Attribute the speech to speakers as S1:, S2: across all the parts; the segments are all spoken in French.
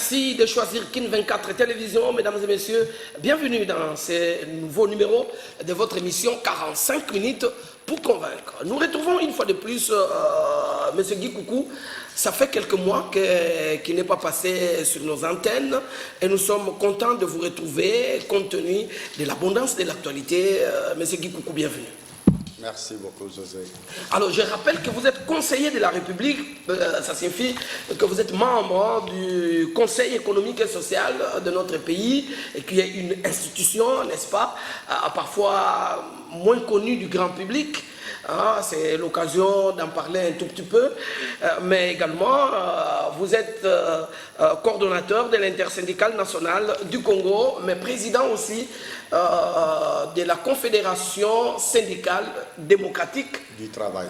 S1: Merci de choisir Kin 24 Télévision, mesdames et messieurs. Bienvenue dans ce nouveau numéro de votre émission 45 minutes pour convaincre. Nous retrouvons une fois de plus M. Guy Coucou. Ça fait quelques mois qu'il n'est pas passé sur nos antennes et nous sommes contents de vous retrouver compte tenu de l'abondance de l'actualité. M. Guy Coucou, bienvenue.
S2: Merci beaucoup, José.
S1: Alors, je rappelle que vous êtes conseiller de la République, ça signifie que vous êtes membre du Conseil économique et social de notre pays, et qui est une institution, n'est-ce pas, parfois moins connue du grand public. C'est l'occasion d'en parler un tout petit peu, mais également vous êtes coordonnateur de l'intersyndicale nationale du Congo, mais président aussi de la Confédération syndicale démocratique
S2: du travail.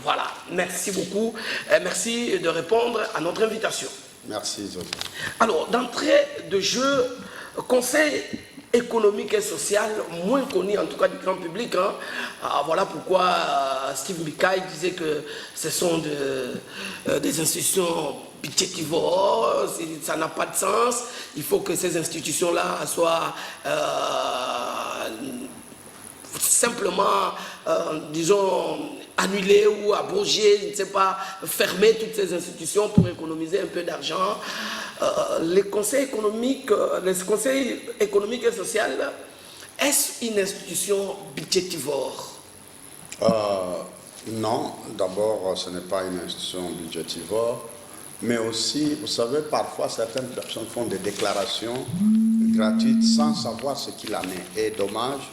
S1: Voilà, merci beaucoup, merci de répondre à notre invitation.
S2: Merci, José.
S1: Alors, d'entrée de jeu, Conseil économique et social, moins connu en tout cas du grand public. Voilà pourquoi Steve Mikaï disait que ce sont des institutions budgétivores, ça n'a pas de sens. Il faut que ces institutions-là soient simplement, disons, annuler ou abroger, je ne sais pas, fermer toutes ces institutions pour économiser un peu d'argent. Les conseils économiques et sociaux, est-ce une institution budgétivore?
S2: Non, d'abord, ce n'est pas une institution budgétivore, mais aussi, vous savez, parfois certaines personnes font des déclarations gratuites sans savoir ce qu'il en est. Et dommage,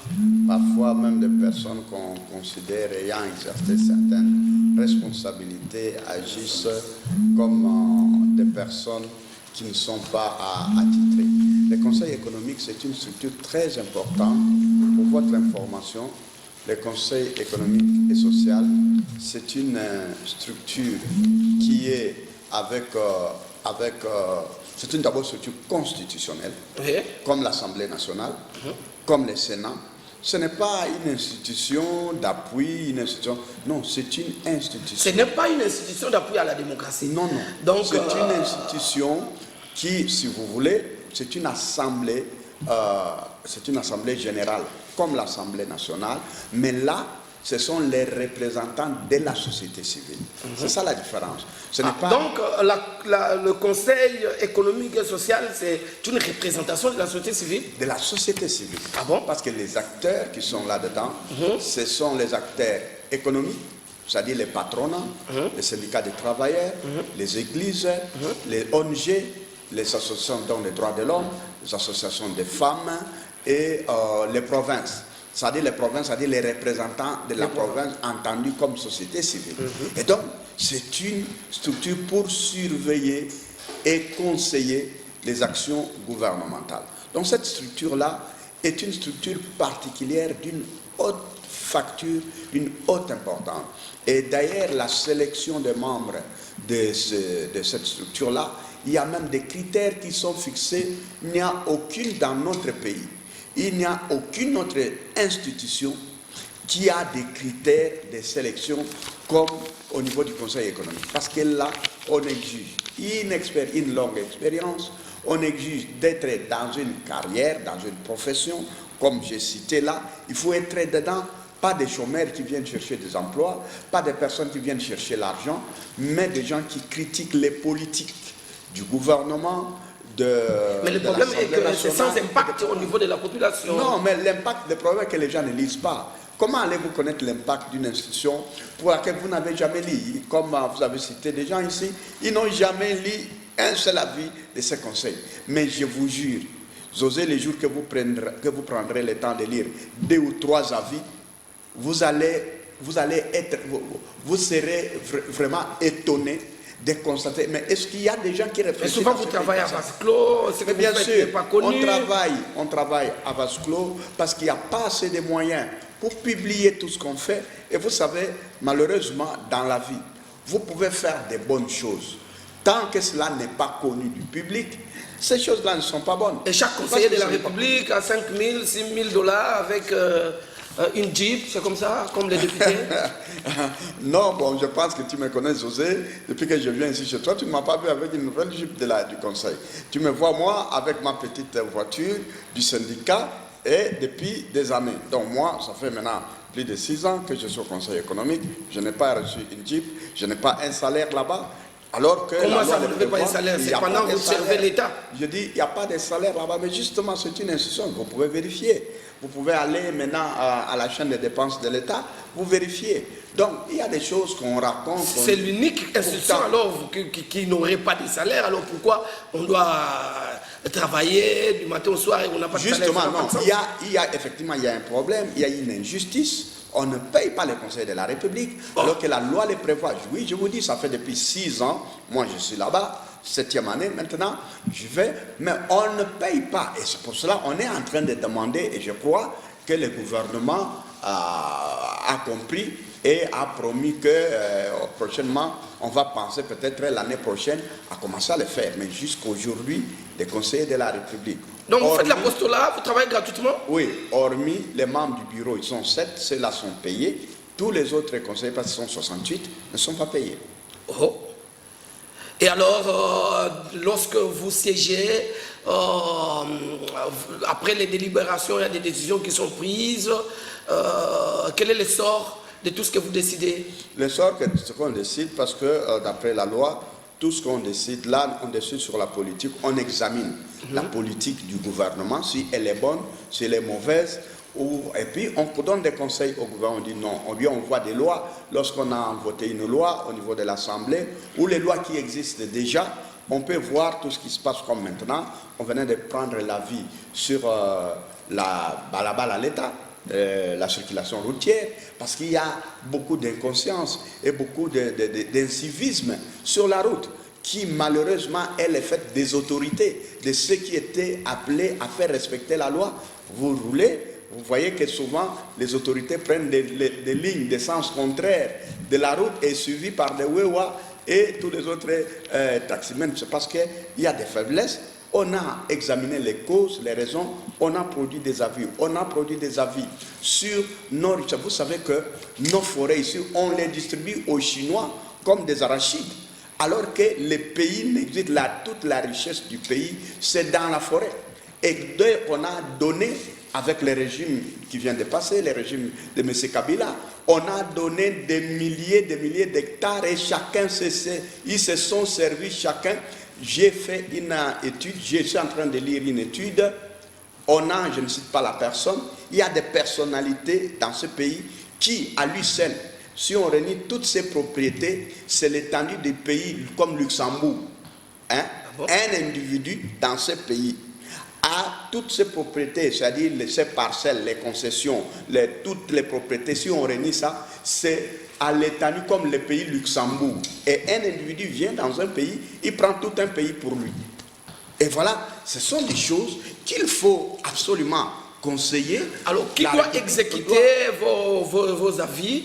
S2: parfois même des personnes qu'on considère ayant exercé certaines responsabilités agissent comme des personnes qui ne sont pas attitrées. Le Conseil économique, c'est une structure très importante. Pour votre information, le Conseil économique et social, c'est une structure qui est c'est une d'abord structure constitutionnelle, comme l'Assemblée nationale, comme le Sénat. Ce n'est pas une institution d'appui, non, c'est une institution.
S1: Ce n'est pas une institution d'appui à la démocratie.
S2: Non, non. Donc, c'est une institution qui, si vous voulez, c'est une assemblée générale, comme l'Assemblée nationale, mais là, ce sont les représentants de la société civile. C'est ça la différence. Ce n'est pas...
S1: Donc, le Conseil économique et social, c'est une représentation de la société civile?
S2: De la société civile.
S1: Ah bon?
S2: Parce que les acteurs qui sont là-dedans, ce sont les acteurs économiques, c'est-à-dire les patronats, les syndicats des travailleurs, les églises, les ONG, les associations des droits de l'homme, les associations des femmes et les provinces. C'est-à-dire les provinces, c'est-à-dire les représentants de la province entendus comme société civile. Et donc, c'est une structure pour surveiller et conseiller les actions gouvernementales. Donc, cette structure-là est une structure particulière d'une haute facture, d'une haute importance. Et d'ailleurs, la sélection des membres de cette structure-là, il y a même des critères qui sont fixés. Il n'y a aucune dans notre pays. Il n'y a aucune autre institution qui a des critères de sélection comme au niveau du Conseil économique. Parce que là, on exige une longue expérience, on exige d'être dans une carrière, dans une profession, comme j'ai cité là, il faut être dedans, pas des chômeurs qui viennent chercher des emplois, pas des personnes qui viennent chercher l'argent, mais des gens qui critiquent les politiques du gouvernement.
S1: Mais le problème est que c'est sans impact au niveau de la population.
S2: Non, mais l'impact, le problème est que les gens ne lisent pas. Comment allez-vous connaître l'impact d'une institution pour laquelle vous n'avez jamais lu? Comme vous avez cité des gens ici, ils n'ont jamais lu un seul avis de ces conseils. Mais je vous jure, José, les jours que vous prendrez le temps de lire 2 ou 3 avis, vous serez vraiment étonné de constater, mais est-ce qu'il y a des gens qui réfléchissent?
S1: Mais souvent vous travaillez à vase clos, ce que
S2: bien
S1: vous faites
S2: sûr,
S1: n'est pas connu.
S2: on travaille à vase clos parce qu'il n'y a pas assez de moyens pour publier tout ce qu'on fait. Et vous savez, malheureusement, dans la vie, vous pouvez faire des bonnes choses. Tant que cela n'est pas connu du public, ces choses-là ne sont pas bonnes.
S1: Et chaque conseiller de la République a 5 000, 6 000 $ avec Une Jeep, c'est comme ça, comme les députés?
S2: Non, bon, je pense que tu me connais, José. Depuis que je viens ici chez toi, tu ne m'as pas vu avec une nouvelle Jeep du conseil. Tu me vois, moi, avec ma petite voiture du syndicat et depuis des années. Donc moi, ça fait maintenant plus de 6 ans que je suis au conseil économique. Je n'ai pas reçu une Jeep, je n'ai pas un salaire là-bas. Alors que
S1: comment ça, vous n'avez pas un salaire? C'est pendant que vous servez l'État?
S2: Je dis, il n'y a pas de salaire là-bas, mais justement, c'est une institution, vous pouvez vérifier. Vous pouvez aller maintenant à la chaîne des dépenses de l'État, vous vérifiez. Donc, il y a des choses qu'on raconte.
S1: C'est l'unique institution alors qui n'aurait pas de salaire, alors pourquoi on doit travailler du matin au soir et on n'a pas de salaire?
S2: Justement, non, effectivement, il y a un problème, il y a une injustice. On ne paye pas les conseils de la République, alors que la loi les prévoit. Oui, je vous dis, ça fait depuis 6 ans, moi je suis là-bas, 7e année maintenant, je vais, mais on ne paye pas. Et c'est pour cela qu'on est en train de demander, et je crois que le gouvernement a compris et a promis que prochainement, on va penser peut-être l'année prochaine à commencer à le faire. Mais jusqu'aujourd'hui, les conseillers de la République.
S1: Donc vous faites l'apostolat, vous travaillez gratuitement?
S2: Oui, hormis les membres du bureau, ils sont 7, ceux-là sont payés. Tous les autres conseillers, parce qu'ils sont 68, ne sont pas payés.
S1: Oh. Et alors, lorsque vous siégez, après les délibérations, il y a des décisions qui sont prises. Quel est le sort de tout ce que vous décidez?
S2: Le sort, c'est ce qu'on décide, parce que d'après la loi, tout ce qu'on décide là, on décide sur la politique, on examine la politique du gouvernement, si elle est bonne, si elle est mauvaise, et puis on donne des conseils au gouvernement, on dit non, on voit des lois, lorsqu'on a voté une loi au niveau de l'Assemblée, ou les lois qui existent déjà, on peut voir tout ce qui se passe comme maintenant. On venait de prendre l'avis sur la balle à l'État, la circulation routière, parce qu'il y a beaucoup d'inconscience et beaucoup d'incivisme sur la route, qui malheureusement est le fait des autorités, de ceux qui étaient appelés à faire respecter la loi. Vous roulez, vous voyez que souvent les autorités prennent des lignes de sens contraire de la route et suivies par des Wewa et tous les autres taximens. C'est parce qu'il y a des faiblesses. On a examiné les causes, les raisons, on a produit des avis. On a produit des avis sur nos richesses. Vous savez que nos forêts ici, on les distribue aux Chinois comme des arachides. Alors que le pays n'existe là, toute la richesse du pays, c'est dans la forêt. Et dès qu'on a donné, avec le régime qui vient de passer, le régime de M. Kabila, on a donné des milliers d'hectares et chacun, ils se sont servis chacun. J'ai fait une étude, je suis en train de lire une étude. Je ne cite pas la personne, il y a des personnalités dans ce pays qui, à lui seul, si on réunit toutes ces propriétés, c'est l'étendue des pays comme Luxembourg. Hein? Un individu dans ce pays a toutes ces propriétés, c'est-à-dire ces parcelles, les concessions, toutes les propriétés. Si on réunit ça, c'est à l'étendue comme le pays Luxembourg. Et un individu vient dans un pays, il prend tout un pays pour lui. Et voilà, ce sont des choses qu'il faut absolument conseiller.
S1: Alors, qui doit exécuter vos avis?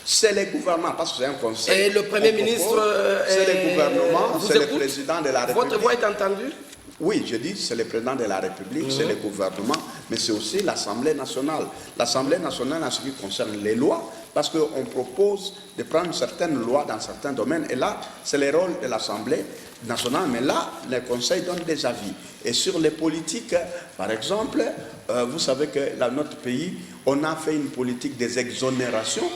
S2: C'est le gouvernement, parce que c'est un conseil.
S1: Et le Premier ministre,
S2: c'est le gouvernement, c'est le président de la République.
S1: Votre voix est entendue?
S2: Oui, je dis c'est le président de la République, c'est le gouvernement, mais c'est aussi l'Assemblée nationale. L'Assemblée nationale en ce qui concerne les lois, parce qu'on propose de prendre certaines lois dans certains domaines, et là, c'est le rôle de l'Assemblée nationale, mais là, le Conseil donne des avis. Et sur les politiques, par exemple, vous savez que dans notre pays, on a fait une politique des exonérations,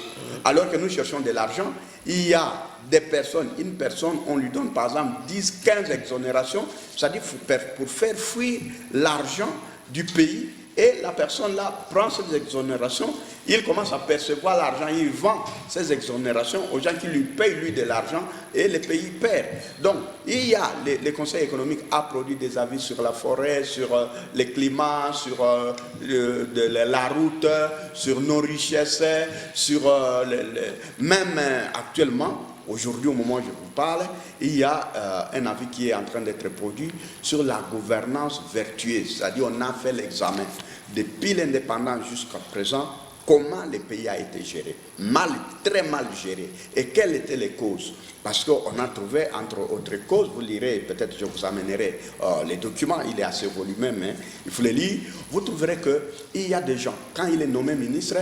S2: alors que nous cherchons de l'argent. Il y a des personnes, une personne, on lui donne par exemple 10, 15 exonérations, c'est-à-dire pour faire fuir l'argent du pays, et la personne là prend ces exonérations, il commence à percevoir l'argent, il vend ces exonérations aux gens qui lui payent lui de l'argent, et le pays perd. Donc il y a, le Conseil économique a produit des avis sur la forêt, sur le climat, sur la route, sur nos richesses, sur même actuellement. Aujourd'hui, au moment où je vous parle, il y a un avis qui est en train d'être produit sur la gouvernance vertueuse. C'est-à-dire, on a fait l'examen. Depuis l'indépendance jusqu'à présent, comment le pays a été géré. Mal, très mal géré. Et quelles étaient les causes? Parce qu'on a trouvé, entre autres causes, vous lirez, peut-être je vous amènerai les documents, il est assez volumineux, mais il faut les lire. Vous trouverez qu'il y a des gens, quand il est nommé ministre,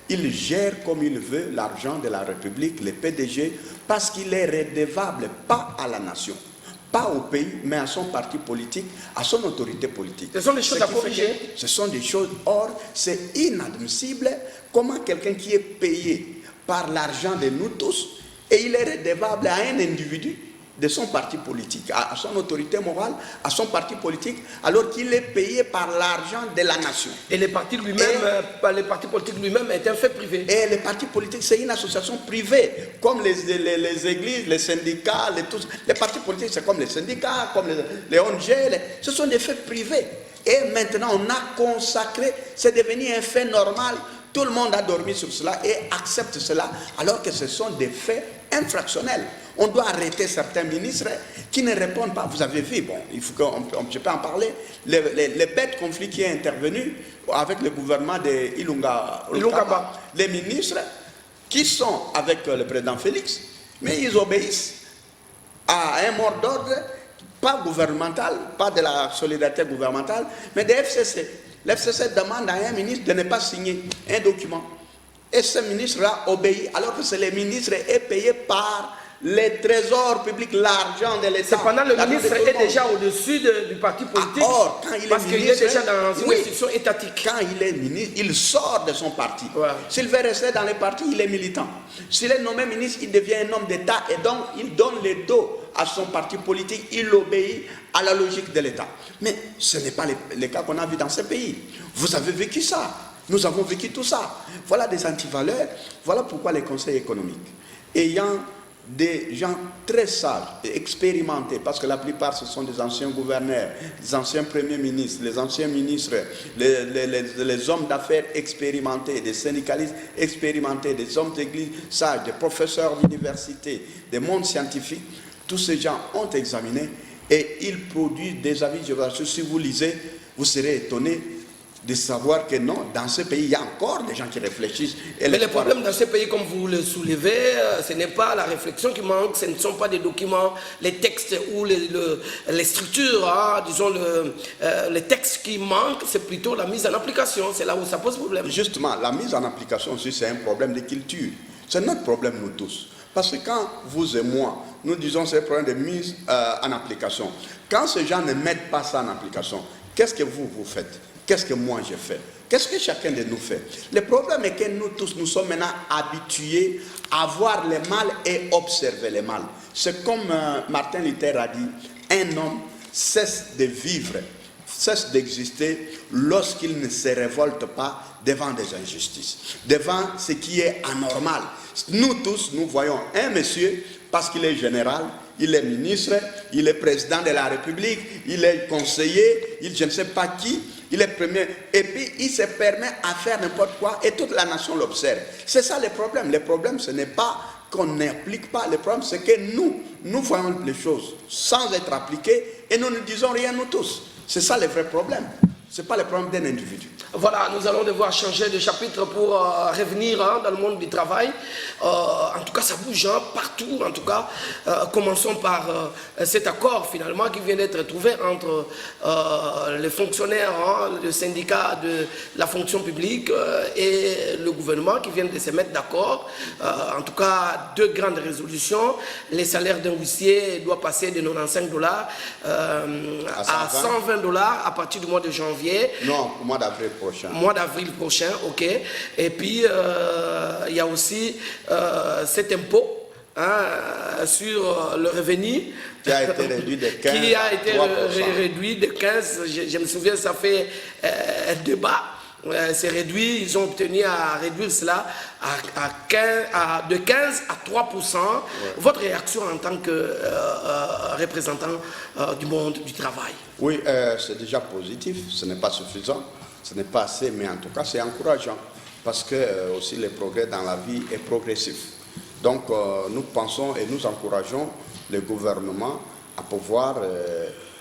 S2: il gère comme il veut l'argent de la République, le PDG, parce qu'il est redevable, pas à la nation, pas au pays, mais à son parti politique, à son autorité politique.
S1: Ce sont des choses à corriger.
S2: Ce sont des choses, or, c'est inadmissible comment quelqu'un qui est payé par l'argent de nous tous, et il est redevable à un individu de son parti politique, à son autorité morale, à son parti politique, alors qu'il est payé par l'argent de la nation.
S1: Et les partis politiques lui-même est un fait privé.
S2: Et les partis politiques, c'est une association privée, comme les églises, les syndicats, les partis politiques, c'est comme les syndicats, comme les ONG, ce sont des faits privés. Et maintenant, on a consacré, c'est devenu un fait normal. Tout le monde a dormi sur cela et accepte cela, alors que ce sont des faits infractionnels. On doit arrêter certains ministres qui ne répondent pas. Vous avez vu, bon, il faut je peux en parler, les bêtes conflits qui sont intervenus avec le gouvernement de Ilunga, les ministres qui sont avec le président Félix, mais ils obéissent à un mot d'ordre, pas gouvernemental, pas de la solidarité gouvernementale, mais des FCC. L'FCC demande à un ministre de ne pas signer un document. Et ce ministre-là obéit, alors que c'est le ministre est payé par les trésors publics, l'argent de l'État.
S1: Cependant, le ministre est déjà au-dessus du parti politique, parce qu'il est déjà dans une institution étatique.
S2: Quand il est ministre, il sort de son parti. Ouais. S'il veut rester dans les partis, il est militant. S'il est nommé ministre, il devient un homme d'État et donc il donne le dos à son parti politique, il obéit à la logique de l'État. Mais ce n'est pas le cas qu'on a vu dans ce pays. Vous avez vécu ça. Nous avons vécu tout ça. Voilà des antivaleurs. Voilà pourquoi les conseils économiques, ayant des gens très sages et expérimentés, parce que la plupart ce sont des anciens gouverneurs, des anciens premiers ministres, les anciens ministres, les hommes d'affaires expérimentés, des syndicalistes expérimentés, des hommes d'église sages, des professeurs d'université, des mondes scientifiques, tous ces gens ont examiné et ils produisent des avis. Si vous lisez, vous serez étonné de savoir que non, dans ce pays, il y a encore des gens qui réfléchissent.
S1: Mais le problème dans ce pays, comme vous le soulevez, ce n'est pas la réflexion qui manque, ce ne sont pas des documents, les textes ou les structures, hein, disons les textes qui manquent, c'est plutôt la mise en application, c'est là où ça pose problème.
S2: Justement, la mise en application aussi, c'est un problème de culture. C'est notre problème, nous tous. Parce que quand vous et moi, nous disons c'est un problème de mise en application, quand ces gens ne mettent pas ça en application, qu'est-ce que vous faites? Qu'est-ce que moi j'ai fait? Qu'est-ce que chacun de nous fait? Le problème est que nous tous, nous sommes maintenant habitués à voir le mal et observer le mal. C'est comme Martin Luther a dit, un homme cesse de vivre, cesse d'exister lorsqu'il ne se révolte pas devant des injustices, devant ce qui est anormal. Nous tous, nous voyons un monsieur, parce qu'il est général, il est ministre, il est président de la République, il est conseiller, je ne sais pas qui, il est premier, et puis il se permet à faire n'importe quoi et toute la nation l'observe. C'est ça le problème. Le problème, ce n'est pas qu'on n'applique pas, le problème c'est que nous voyons les choses sans être appliquées et nous ne disons rien nous tous. C'est ça le vrai problème. Ce n'est pas le problème d'un individu.
S1: Voilà, nous allons devoir changer de chapitre pour revenir dans le monde du travail. En tout cas, ça bouge partout. En tout cas, commençons par cet accord finalement qui vient d'être trouvé entre les fonctionnaires, le syndicat de la fonction publique et le gouvernement qui viennent de se mettre d'accord. En tout cas, deux grandes résolutions. Les salaires d'un huissier doivent passer de $95 à $120 à partir du mois de janvier.
S2: Non, au mois d'avril prochain.
S1: Mois d'avril prochain, ok. Et puis, il y a aussi cet impôt sur le revenu
S2: qui a été réduit de 15
S1: qui a été réduit de 15. Je me souviens, ça fait un débat. C'est réduit, ils ont obtenu à réduire cela de 15 à 3%. Ouais. Votre réaction en tant que représentant du monde du travail?
S2: Oui, c'est déjà positif, ce n'est pas suffisant, ce n'est pas assez, mais en tout cas c'est encourageant, parce que aussi le progrès dans la vie est progressif. Donc nous pensons et nous encourageons le gouvernement à pouvoir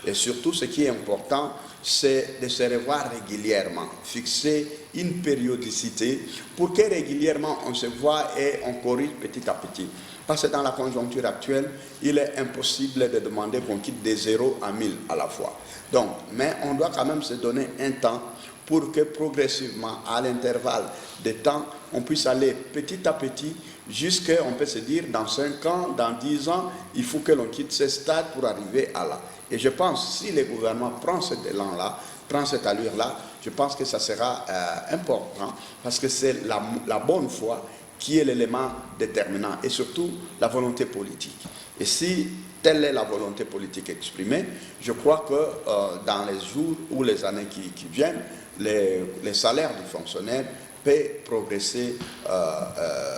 S2: Et surtout, ce qui est important, c'est de se revoir régulièrement, fixer une périodicité pour que régulièrement on se voit et on corrige petit à petit. Parce que dans la conjoncture actuelle, il est impossible de demander qu'on quitte de 0 à 1000 à la fois. Donc, mais on doit quand même se donner un temps pour que progressivement, à l'intervalle de temps, on puisse aller petit à petit jusqu'à, on peut se dire, dans 5 ans, dans 10 ans, il faut que l'on quitte ce stade pour arriver à là. Et je pense, si le gouvernement prend cet élan-là, prend cette allure-là, je pense que ça sera important, parce que c'est la bonne foi qui est l'élément déterminant, et surtout la volonté politique. Et si telle est la volonté politique exprimée, je crois que dans les jours ou les années qui viennent, les salaires du fonctionnaire peuvent progresser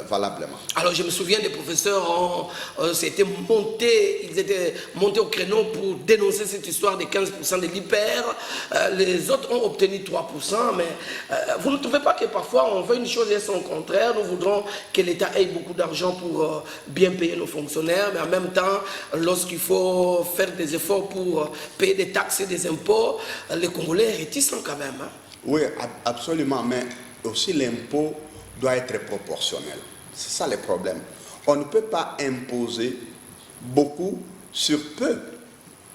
S2: valablement.
S1: Alors je me souviens des professeurs, ils étaient montés au créneau pour dénoncer cette histoire des 15% de l'hyper. Les autres ont obtenu 3%, mais vous ne trouvez pas que parfois on veut une chose et son contraire? Nous voudrons que l'État ait beaucoup d'argent pour bien payer nos fonctionnaires, mais en même temps, lorsqu'il faut faire des efforts pour payer des taxes et des impôts, les Congolais réticents quand même. Hein?
S2: Oui, absolument, mais aussi l'impôt doit être proportionnel. C'est ça le problème. On ne peut pas imposer beaucoup sur peu.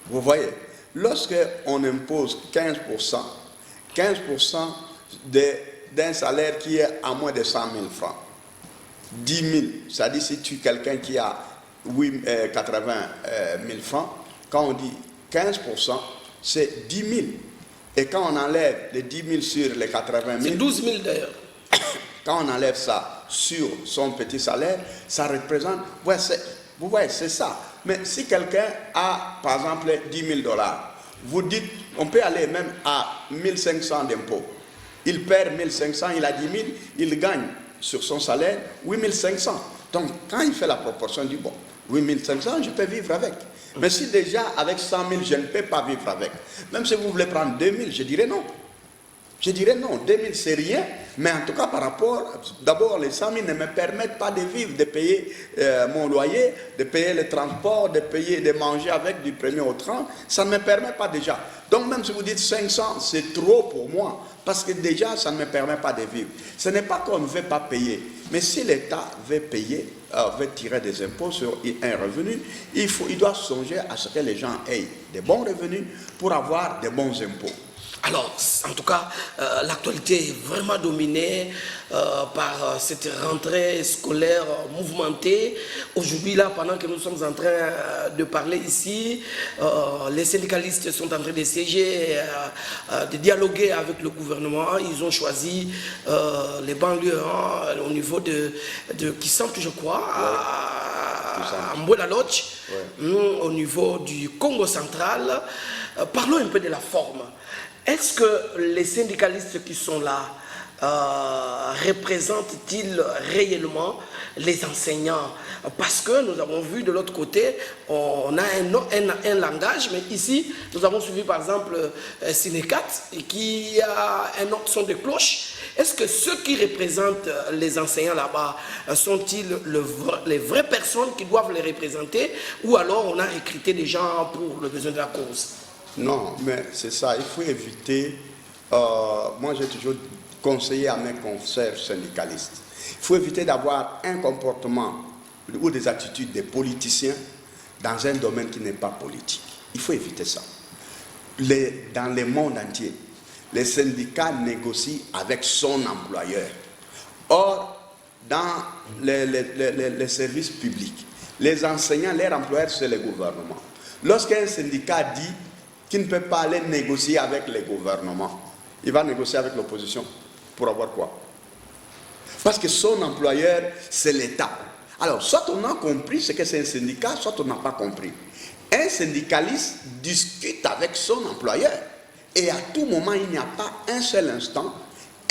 S2: Vous voyez, lorsqu'on impose 15% d'un salaire qui est à moins de 100 000 francs, 10 000, c'est-à-dire si tu es quelqu'un qui a 80 000 francs, quand on dit 15%, c'est 10 000. Et quand on enlève les 10 000 sur les 80 000...
S1: C'est 12 000 d'ailleurs.
S2: Quand on enlève ça sur son petit salaire, ça représente... Ouais, vous voyez, c'est ça. Mais si quelqu'un a, par exemple, 10 000 $, vous dites, on peut aller même à 1 500 d'impôts. Il perd 1 500, il a 10 000, il gagne sur son salaire 8 500. Donc, quand il fait la proportion du bon, 8 500, je peux vivre avec. Mais si déjà, avec 100 000, je ne peux pas vivre avec, même si vous voulez prendre 2 000, je dirais non. Je dirais non, 2 000 c'est rien, mais en tout cas par rapport, d'abord les 100 000 ne me permettent pas de vivre, de payer mon loyer, de payer le transport, de manger avec du 1er au 30, ça ne me permet pas déjà. Donc même si vous dites 500, c'est trop pour moi, parce que déjà ça ne me permet pas de vivre. Ce n'est pas qu'on ne veut pas payer, mais si l'État veut payer, veut tirer des impôts sur un revenu, il doit songer à ce que les gens aient des bons revenus pour avoir des bons impôts.
S1: Alors, en tout cas, l'actualité est vraiment dominée par cette rentrée scolaire mouvementée. Aujourd'hui, là, pendant que nous sommes en train de parler ici, les syndicalistes sont en train de siéger, de dialoguer avec le gouvernement. Ils ont choisi les banlieues au niveau de Kisantu, je crois, à Mboula Lodge, au niveau du Congo central. Parlons un peu de la forme. Est-ce que les syndicalistes qui sont là représentent-ils réellement les enseignants? Parce que nous avons vu de l'autre côté, on a un langage, mais ici, nous avons suivi par exemple Sinecat qui a un autre son de cloche. Est-ce que ceux qui représentent les enseignants là-bas sont-ils les vraies personnes qui doivent les représenter, ou alors on a recruté des gens pour le besoin de la cause?
S2: Non, mais c'est ça, il faut éviter, moi j'ai toujours conseillé à mes confrères syndicalistes, il faut éviter d'avoir un comportement ou des attitudes des politiciens dans un domaine qui n'est pas politique. Il faut éviter ça. Dans le monde entier, les syndicats négocient avec son employeur. Or, dans les services publics, les enseignants, leur employeur, c'est le gouvernement. Lorsqu'un syndicat dit qu'il ne peut pas aller négocier avec le gouvernement, il va négocier avec l'opposition. Pour avoir quoi? Parce que son employeur, c'est l'État. Alors, soit on a compris ce que c'est un syndicat, soit on n'a pas compris. Un syndicaliste discute avec son employeur. Et à tout moment, il n'y a pas un seul instant,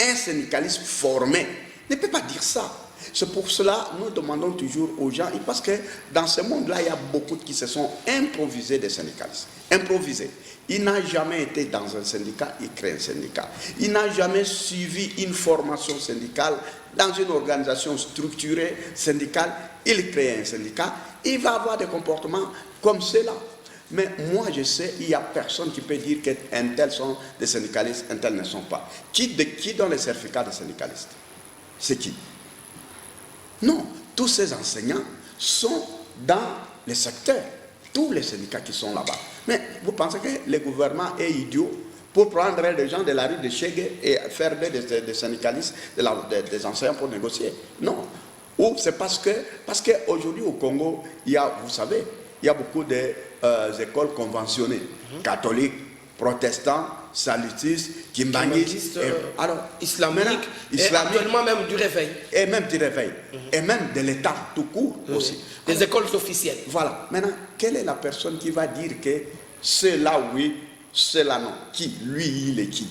S2: un syndicaliste formé ne peut pas dire ça. C'est pour cela que nous demandons toujours aux gens, parce que dans ce monde-là, il y a beaucoup qui se sont improvisés des syndicalistes. Improvisés. Il n'a jamais été dans un syndicat, il crée un syndicat. Il n'a jamais suivi une formation syndicale dans une organisation structurée syndicale, il crée un syndicat. Il va avoir des comportements comme cela. Mais moi, je sais, il n'y a personne qui peut dire qu'un tel sont des syndicalistes, un tel ne sont pas. Qui donne les certificats de syndicalistes? C'est qui? Non, tous ces enseignants sont dans les secteurs. Tous les syndicats qui sont là-bas. Mais vous pensez que le gouvernement est idiot pour prendre les gens de la rue de Chegué et faire des syndicalistes, des enseignants pour négocier? Non. Ou c'est parce qu'aujourd'hui au Congo, il y a, vous savez, il y a beaucoup d'écoles conventionnées, catholiques, protestants, salutistes, kimbanguistes, alors
S1: islamiques, et actuellement même du réveil.
S2: Et même du réveil. Et même de l'État tout court aussi.
S1: Des écoles officielles.
S2: Voilà. Maintenant, quelle est la personne qui va dire que cela oui, cela non? Qui? Lui, il est qui?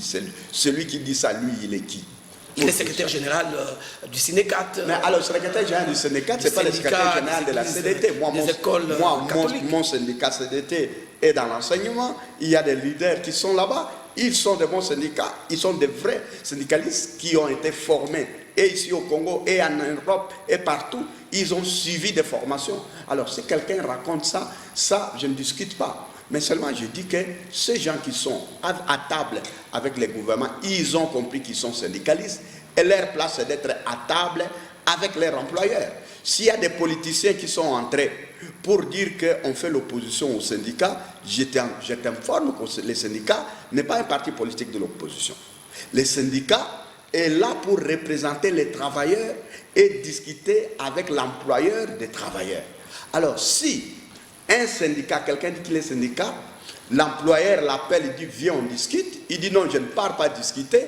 S2: Celui qui dit ça, lui, il est qui?
S1: Il est secrétaire général du Sénécat.
S2: Mais alors, le secrétaire général du Sénécat, ce n'est pas le secrétaire général de la CDT. Mon syndicat CDT est dans l'enseignement. Il y a des leaders qui sont là-bas. Ils sont de bons syndicats. Ils sont de vrais syndicalistes qui ont été formés. Et ici au Congo, et en Europe, et partout. Ils ont suivi des formations. Alors, si quelqu'un raconte ça, je ne discute pas. Mais seulement je dis que ces gens qui sont à table avec les gouvernements, ils ont compris qu'ils sont syndicalistes et leur place c'est d'être à table avec leurs employeurs. S'il y a des politiciens qui sont entrés pour dire qu'on fait l'opposition aux syndicats, je t'informe que les syndicats n'est pas un parti politique de l'opposition. Les syndicats est là pour représenter les travailleurs et discuter avec l'employeur des travailleurs. Alors si un syndicat, quelqu'un dit qu'il est syndicat, l'employeur l'appelle, il dit viens on discute, il dit non je ne pars pas discuter,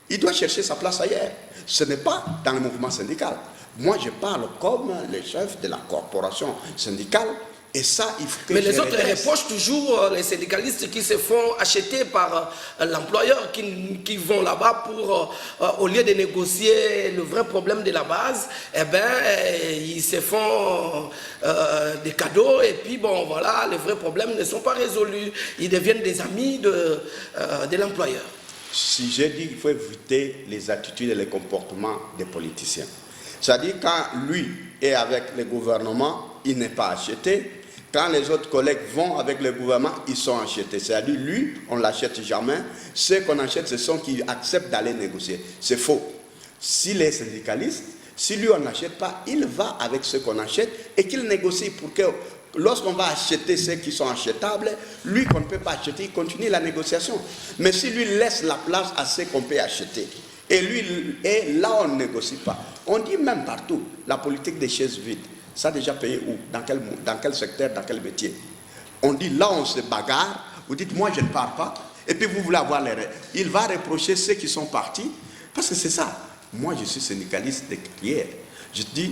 S2: il doit chercher sa place ailleurs. Ce n'est pas dans le mouvement syndical. Moi je parle comme le chef de la corporation syndicale. Et ça, il faut que
S1: mais les autres reprochent toujours les syndicalistes qui se font acheter par l'employeur, qui vont là-bas pour, au lieu de négocier le vrai problème de la base, eh bien, ils se font des cadeaux et puis bon, voilà, les vrais problèmes ne sont pas résolus. Ils deviennent des amis de l'employeur.
S2: Si j'ai dit qu'il faut éviter les attitudes et les comportements des politiciens, c'est-à-dire quand lui est avec le gouvernement, il n'est pas acheté. Quand les autres collègues vont avec le gouvernement, ils sont achetés. C'est-à-dire, lui, on ne l'achète jamais. Ceux qu'on achète, ce sont qui acceptent d'aller négocier. C'est faux. S'il est syndicaliste, si lui, on n'achète pas, il va avec ceux qu'on achète et qu'il négocie pour que, lorsqu'on va acheter ceux qui sont achetables, lui qu'on ne peut pas acheter, il continue la négociation. Mais si lui laisse la place à ceux qu'on peut acheter, et lui, et là, on ne négocie pas. On dit même partout, la politique des chaises vides. Ça a déjà payé où? Dans quel secteur, dans quel métier? On dit là on se bagarre, vous dites moi je ne pars pas, et puis vous voulez avoir les règles. Il va reprocher ceux qui sont partis, parce que c'est ça. Moi je suis syndicaliste de carrière. Je dis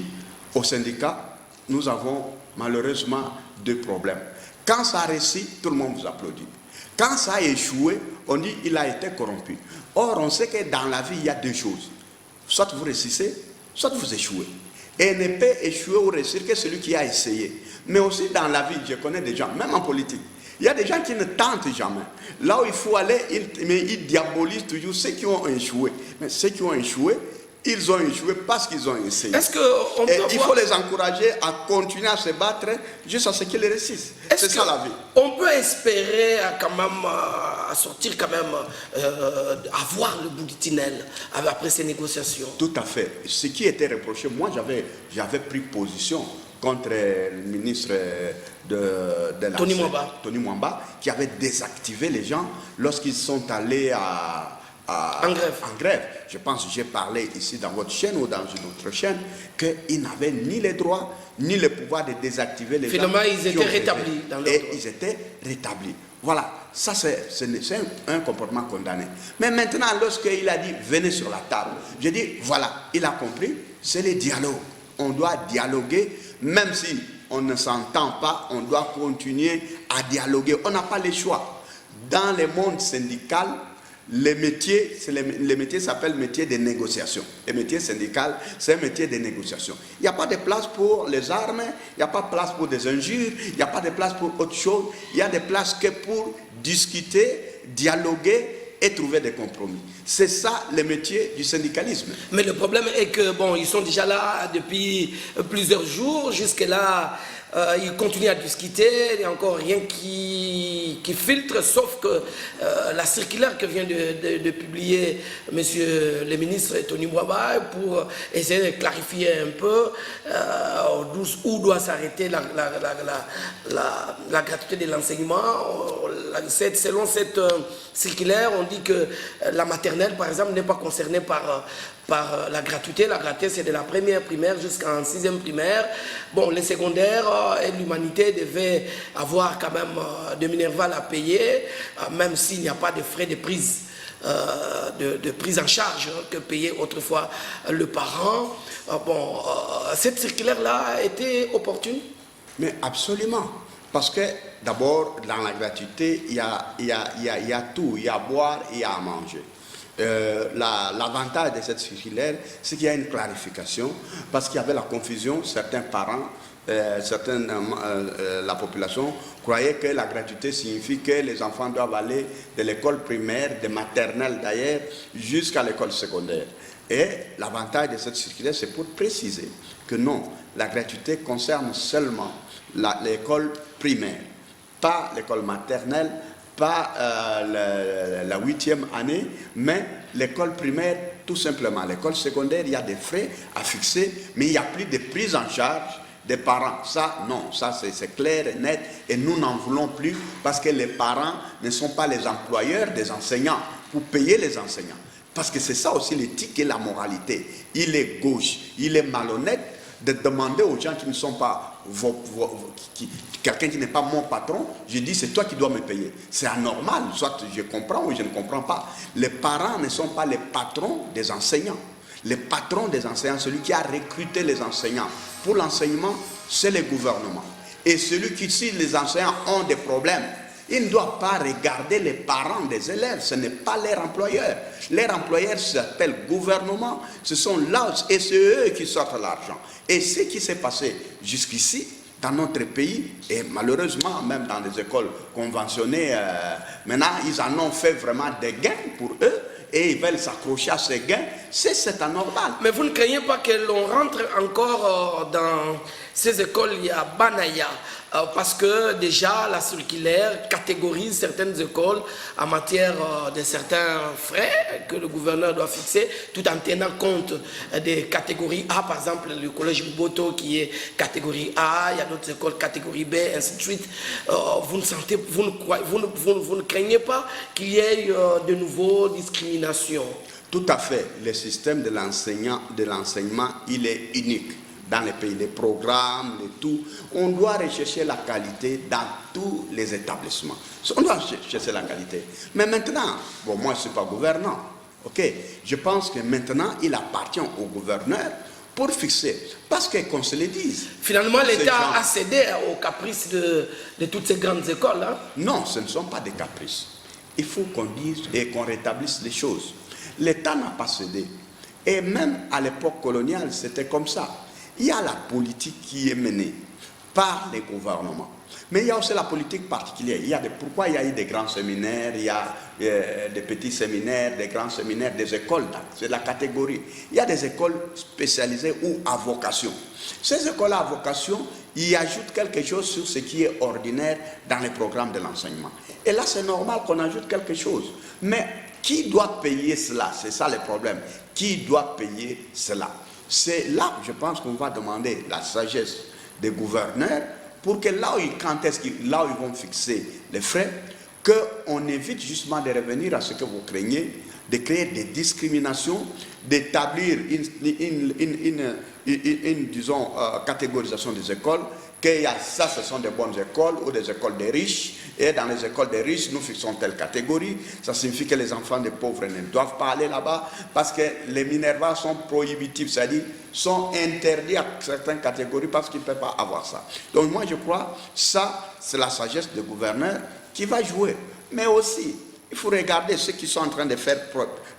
S2: au syndicat, nous avons malheureusement deux problèmes. Quand ça réussit, tout le monde vous applaudit. Quand ça a échoué, on dit il a été corrompu. Or on sait que dans la vie il y a deux choses. Soit vous réussissez, soit vous échouez. Et ne peut échouer ou réussir que celui qui a essayé. Mais aussi dans la vie, je connais des gens, même en politique, il y a des gens qui ne tentent jamais. Là où il faut aller, ils diabolisent toujours ceux qui ont échoué. Mais ceux qui ont échoué, ils ont échoué parce qu'ils ont essayé. Il faut les encourager à continuer à se battre jusqu'à ce qu'ils réussissent. C'est ça la vie.
S1: On peut espérer quand même à sortir quand même, avoir le bout du tunnel après ces négociations.
S2: Tout à fait. Ce qui était reproché, moi j'avais pris position contre le ministre de la Tony Mwamba, qui avait désactivé les gens lorsqu'ils sont allés en grève. Je pense que j'ai parlé ici dans votre chaîne ou dans une autre chaîne qu'ils n'avaient ni les droits ni le pouvoir de désactiver les gens.
S1: Finalement, ils étaient rétablis.
S2: Ils étaient rétablis. Voilà, ça c'est un comportement condamné. Mais maintenant, lorsqu'il a dit venez sur la table, je dis voilà, il a compris, c'est le dialogue. On doit dialoguer, même si on ne s'entend pas, on doit continuer à dialoguer. On n'a pas le choix. Dans le monde syndical, les métiers s'appellent métiers de négociation. Le métier syndical, c'est un métier de négociation. Il n'y a pas de place pour les armes, il n'y a pas de place pour des injures, il n'y a pas de place pour autre chose. Il y a des places que pour discuter, dialoguer et trouver des compromis. C'est ça le métier du syndicalisme.
S1: Mais le problème est que, bon, ils sont déjà là depuis plusieurs jours. Jusque-là, ils continuent à discuter, il n'y a encore rien qui filtre, sauf que la circulaire que vient de publier monsieur le ministre Tony Mwaba pour essayer de clarifier un peu où doit s'arrêter la gratuité de l'enseignement. Selon cette circulaire, on dit que la maternelle, par exemple, n'est pas concernée par la gratuité. La gratuité, c'est de la première primaire jusqu'en 6e primaire. Bon, les secondaires et l'humanité devaient avoir quand même de Minerval à payer, même s'il n'y a pas de frais de prise. De prise en charge que payait autrefois le parent. Cette circulaire-là a été opportune?
S2: Mais absolument. Parce que d'abord, dans la gratuité, il y a tout. Il y a à boire et il y a à manger. L'avantage de cette circulaire, c'est qu'il y a une clarification, parce qu'il y avait la confusion. Certains parents, la population croyait que la gratuité signifie que les enfants doivent aller de l'école primaire, de maternelle d'ailleurs, jusqu'à l'école secondaire. Et l'avantage de cette circulaire, c'est pour préciser que non, la gratuité concerne seulement l'école primaire, pas l'école maternelle, pas la 8e année, mais l'école primaire tout simplement. L'école secondaire, il y a des frais à fixer, mais il n'y a plus de prise en charge des parents. Ça, non, ça c'est clair et net, et nous n'en voulons plus, parce que les parents ne sont pas les employeurs des enseignants pour payer les enseignants. Parce que c'est ça aussi l'éthique et la moralité. Il est gauche, il est malhonnête de demander aux gens qui ne sont pas quelqu'un qui n'est pas mon patron, je dis c'est toi qui dois me payer. C'est anormal, soit je comprends ou je ne comprends pas. Les parents ne sont pas les patrons des enseignants. Les patrons des enseignants, celui qui a recruté les enseignants pour l'enseignement, c'est le gouvernement. Et celui qui, si les enseignants ont des problèmes, ils ne doivent pas regarder les parents des élèves, ce n'est pas leur employeur. Leur employeur s'appelle gouvernement, ce sont là, et c'est eux qui sortent l'argent. Et ce qui s'est passé jusqu'ici, dans notre pays, et malheureusement, même dans les écoles conventionnées, maintenant, ils en ont fait vraiment des gains pour eux, et ils veulent s'accrocher à ces gains, c'est anormal.
S1: Mais vous ne craignez pas que l'on rentre encore dans ces écoles, il y a Banaya, parce que déjà la circulaire catégorise certaines écoles en matière de certains frais que le gouverneur doit fixer, tout en tenant compte des catégories A, par exemple le collège Mboto qui est catégorie A, il y a d'autres écoles catégorie B, ainsi de suite. Vous ne craignez pas qu'il y ait de nouveau discrimination?
S2: Tout à fait. Le système de l'enseignement, il est unique dans les pays, les programmes, les tout. On doit rechercher la qualité dans tous les établissements. On doit chercher la qualité. Mais maintenant, bon, moi je ne suis pas gouvernant, ok? Je pense que maintenant, il appartient au gouverneur pour fixer. Parce que, qu'on se le dise...
S1: Finalement, l'État a cédé aux caprices de toutes ces grandes écoles. Hein?
S2: Non, ce ne sont pas des caprices. Il faut qu'on dise et qu'on rétablisse les choses. L'État n'a pas cédé. Et même à l'époque coloniale, c'était comme ça. Il y a la politique qui est menée par les gouvernements. Mais il y a aussi la politique particulière. Pourquoi il y a eu des grands séminaires, il y a des petits séminaires, des grands séminaires, des écoles, c'est la catégorie. Il y a des écoles spécialisées ou à vocation. Ces écoles à vocation, ils ajoutent quelque chose sur ce qui est ordinaire dans les programmes de l'enseignement. Et là, c'est normal qu'on ajoute quelque chose. Mais qui doit payer cela? C'est ça le problème. Qui doit payer cela? C'est là, je pense qu'on va demander la sagesse des gouverneurs pour que là où ils vont fixer les frais, qu'on évite justement de revenir à ce que vous craignez, de créer des discriminations, d'établir une catégorisation des écoles, qu'il y a ça, ce sont des bonnes écoles ou des écoles des riches, et dans les écoles des riches, nous fixons telle catégorie. Ça signifie que les enfants des pauvres ne doivent pas aller là-bas parce que les Minerva sont prohibitifs, c'est-à-dire sont interdits à certaines catégories parce qu'ils ne peuvent pas avoir ça. Donc moi je crois ça, c'est la sagesse du gouverneur qui va jouer. Mais aussi, il faut regarder ceux qui sont en train de faire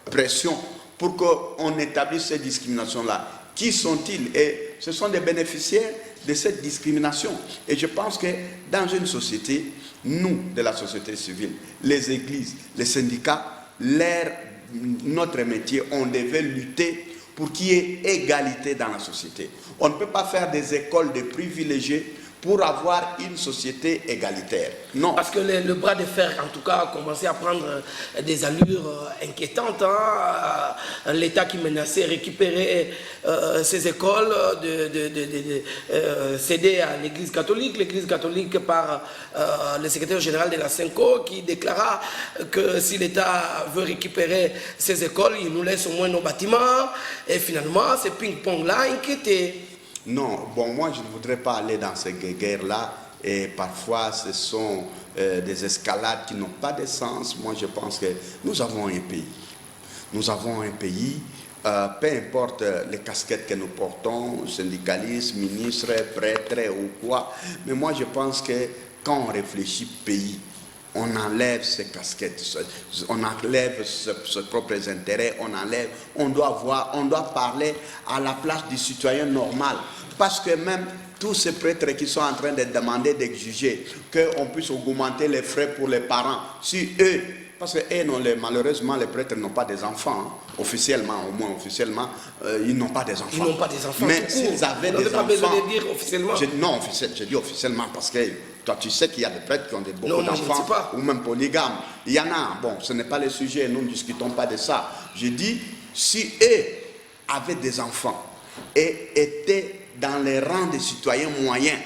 S2: pression pour qu'on établisse ces discriminations-là. Qui sont-ils? Et ce sont des bénéficiaires de cette discrimination. Et je pense que dans une société, nous, de la société civile, les églises, les syndicats, notre métier, on devait lutter pour qu'il y ait égalité dans la société. On ne peut pas faire des écoles de privilégiés pour avoir une société égalitaire. Non.
S1: Parce que le bras de fer, en tout cas, a commencé à prendre des allures inquiétantes. Hein. L'État qui menaçait récupérer ces écoles, céder à l'Église catholique par le secrétaire général de la CENCO qui déclara que si l'État veut récupérer ces écoles, il nous laisse au moins nos bâtiments. Et finalement, ce ping-pong-là inquiétait.
S2: Non, bon, moi je ne voudrais pas aller dans ces guerres-là, et parfois ce sont des escalades qui n'ont pas de sens. Moi je pense que nous avons un pays. Nous avons un pays, peu importe les casquettes que nous portons, syndicalistes, ministres, prêtres ou quoi, mais moi je pense que quand on réfléchit pays, on enlève ces casquettes, on enlève ses propres intérêts, on doit parler à la place du citoyen normal. Parce que même tous ces prêtres qui sont en train de demander, d'exiger qu'on puisse augmenter les frais pour les parents, si eux, parce que malheureusement les prêtres n'ont pas des enfants, hein, officiellement, au moins officiellement, ils n'ont pas des enfants.
S1: Ils n'ont pas des enfants.
S2: Mais s'ils avaient des enfants...
S1: Vous n'avez pas besoin de dire officiellement.
S2: Non, je dis officiellement parce que toi tu sais qu'il y a des prêtres qui ont beaucoup d'enfants, ou même polygames. Il y en a, bon, ce n'est pas le sujet, nous ne discutons pas de ça. Je dis, si eux avaient des enfants et étaient dans les rangs des citoyens moyens,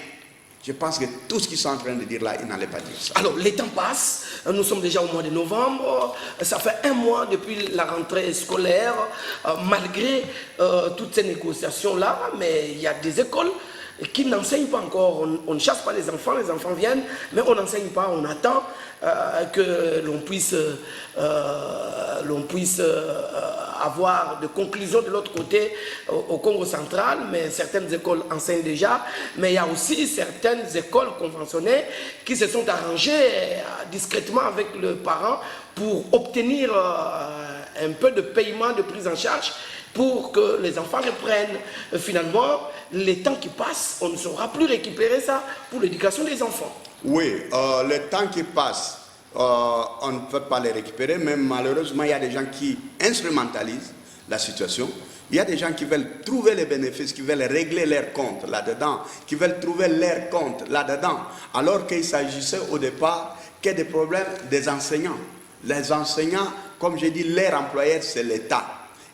S2: je pense que tout ce qu'ils sont en train de dire là, ils n'allaient pas dire ça.
S1: Alors, les temps passent, nous sommes déjà au mois de novembre, ça fait un mois depuis la rentrée scolaire, malgré toutes ces négociations-là, mais il y a des écoles qui n'enseignent pas encore, on ne chasse pas les enfants viennent, mais on n'enseigne pas, on attend que l'on puisse avoir de conclusions de l'autre côté au Congo central, mais certaines écoles enseignent déjà, mais il y a aussi certaines écoles conventionnées qui se sont arrangées discrètement avec le parent pour obtenir un peu de paiement, de prise en charge, pour que les enfants reprennent. Finalement, les temps qui passent, on ne saura plus récupérer ça pour l'éducation des enfants.
S2: Oui, le temps qui passe, on ne peut pas les récupérer, mais malheureusement, il y a des gens qui instrumentalisent la situation. Il y a des gens qui veulent trouver les bénéfices, qui veulent régler leurs comptes là-dedans, qui veulent trouver leurs comptes là-dedans, alors qu'il s'agissait au départ que des problèmes des enseignants. Les enseignants, comme j'ai dit, leur employeur, c'est l'État.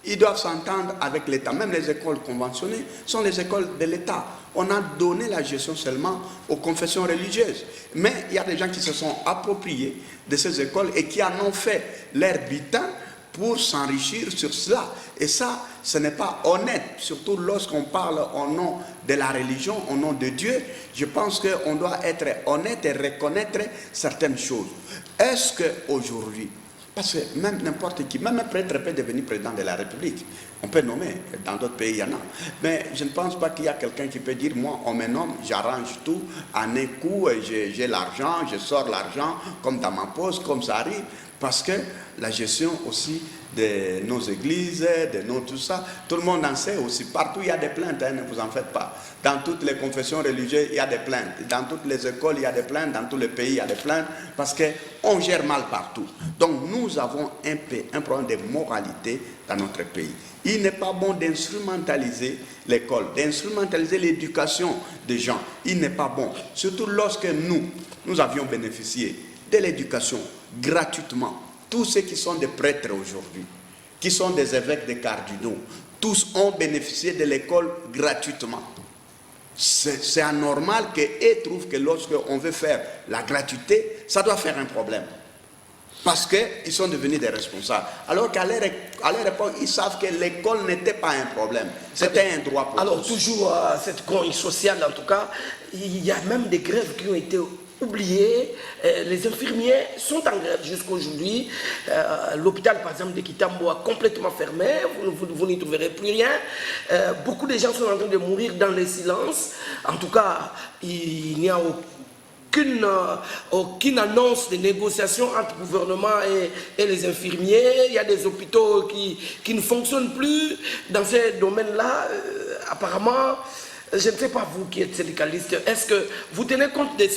S2: Ils doivent s'entendre avec l'État. Même les écoles conventionnées sont les écoles de l'État. On a donné la gestion seulement aux confessions religieuses. Mais il y a des gens qui se sont appropriés de ces écoles et qui en ont fait leur butin pour s'enrichir sur cela. Et ça, ce n'est pas honnête, surtout lorsqu'on parle au nom de la religion, au nom de Dieu. Je pense qu'on doit être honnête et reconnaître certaines choses. Est-ce qu'aujourd'hui, parce que même n'importe qui, même un prêtre peut devenir président de la République. On peut nommer, dans d'autres pays il y en a. Mais je ne pense pas qu'il y a quelqu'un qui peut dire, moi on me nomme, j'arrange tout, en un coup, j'ai l'argent, je sors l'argent, comme dans ma poche, comme ça arrive. Parce que la gestion aussi de nos églises, de nos tout ça, tout le monde en sait aussi. Partout il y a des plaintes, hein, ne vous en faites pas. Dans toutes les confessions religieuses, il y a des plaintes. Dans toutes les écoles, il y a des plaintes. Dans tous les pays, il y a des plaintes. Parce qu'on gère mal partout. Donc nous avons un problème de moralité dans notre pays. Il n'est pas bon d'instrumentaliser l'école, d'instrumentaliser l'éducation des gens. Il n'est pas bon. Surtout lorsque nous avions bénéficié de l'éducation gratuitement. Tous ceux qui sont des prêtres aujourd'hui, qui sont des évêques des cardinaux, tous ont bénéficié de l'école gratuitement. C'est anormal qu'ils trouvent que lorsqu'on veut faire la gratuité, ça doit faire un problème. Parce qu'ils sont devenus des responsables. Alors qu'à leur époque, ils savent que l'école n'était pas un problème. C'était un droit pour
S1: Alors,
S2: tous.
S1: toujours cette grogne sociale, en tout cas, il y a même des grèves qui ont été oubliées. Les infirmiers sont en grève jusqu'aujourd'hui. L'hôpital, par exemple, de Kitambo a complètement fermé. Vous n'y trouverez plus rien. Beaucoup de gens sont en train de mourir dans le silence. En tout cas, il n'y a aucune annonce de négociation entre le gouvernement et les infirmiers. Il y a des hôpitaux qui ne fonctionnent plus dans ces domaines-là. Apparemment, je ne sais pas vous qui êtes syndicaliste, est-ce que vous tenez compte de